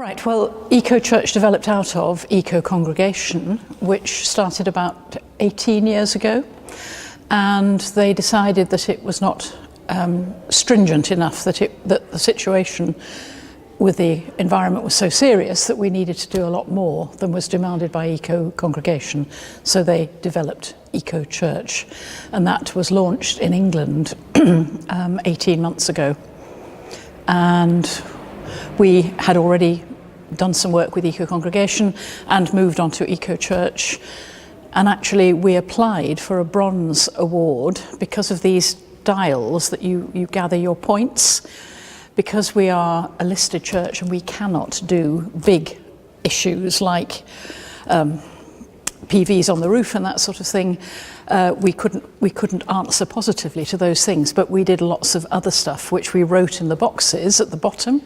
Right, well, Ecochurch developed out of Eco-congregation, which started about 18 years ago, and they decided that it was not stringent enough, that the situation with the environment was so serious that we needed to do a lot more than was demanded by Eco-congregation. So they developed Ecochurch, and that was launched in England 18 months ago. And we had already done some work with Eco-congregation and moved on to Ecochurch. And actually we applied for a bronze award because of these dials that you gather your points. Because we are a listed church and we cannot do big issues like PVs on the roof and that sort of thing, we couldn't answer positively to those things, but we did lots of other stuff which we wrote in the boxes at the bottom.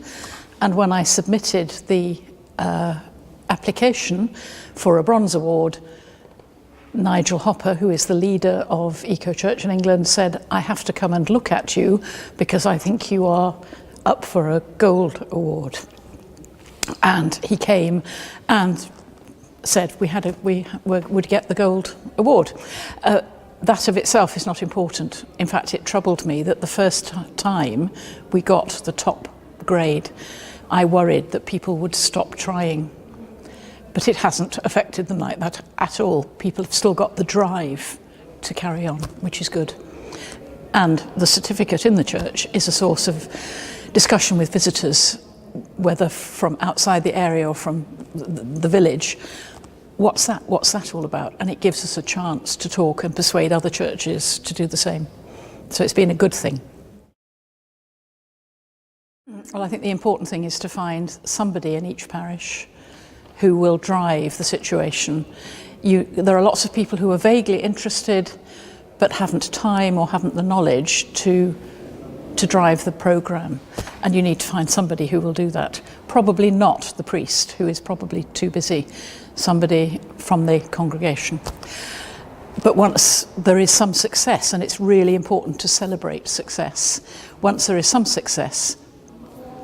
And when I submitted the application for a bronze award, Nigel Hopper, who is the leader of Ecochurch in England, said, "I have to come and look at you because I think you are up for a gold award." And he came and said we would get the gold award. That of itself is not important. In fact, it troubled me that the first time we got the top grade, I worried that people would stop trying. But it hasn't affected them like that at all. People have still got the drive to carry on, which is good. And the certificate in the church is a source of discussion with visitors, whether from outside the area or from the village. What's that all about? And it gives us a chance to talk and persuade other churches to do the same. So it's been a good thing. Well, I think the important thing is to find somebody in each parish who will drive the situation. There are lots of people who are vaguely interested but haven't time or haven't the knowledge to drive the programme, and you need to find somebody who will do that. Probably not the priest, who is probably too busy, somebody from the congregation. But once there is some success, and it's really important to celebrate success, once there is some success,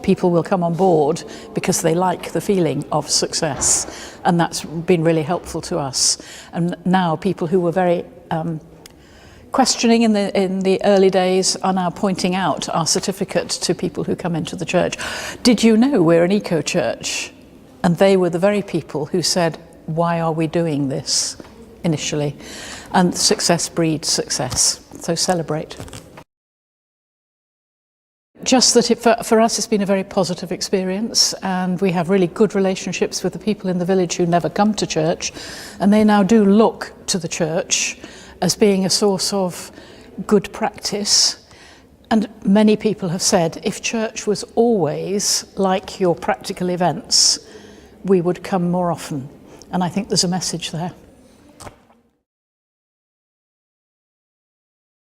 people will come on board because they like the feeling of success, and that's been really helpful to us. And now people who were very questioning in the early days are now pointing out our certificate to people who come into the church. Did you know we're an eco-church? And they were the very people who said, why are we doing this initially? And success breeds success, so celebrate. Just that for us it's been a very positive experience, and we have really good relationships with the people in the village who never come to church, and they now do look to the church as being a source of good practice. And many people have said, if church was always like your practical events, we would come more often. And I think there's a message there.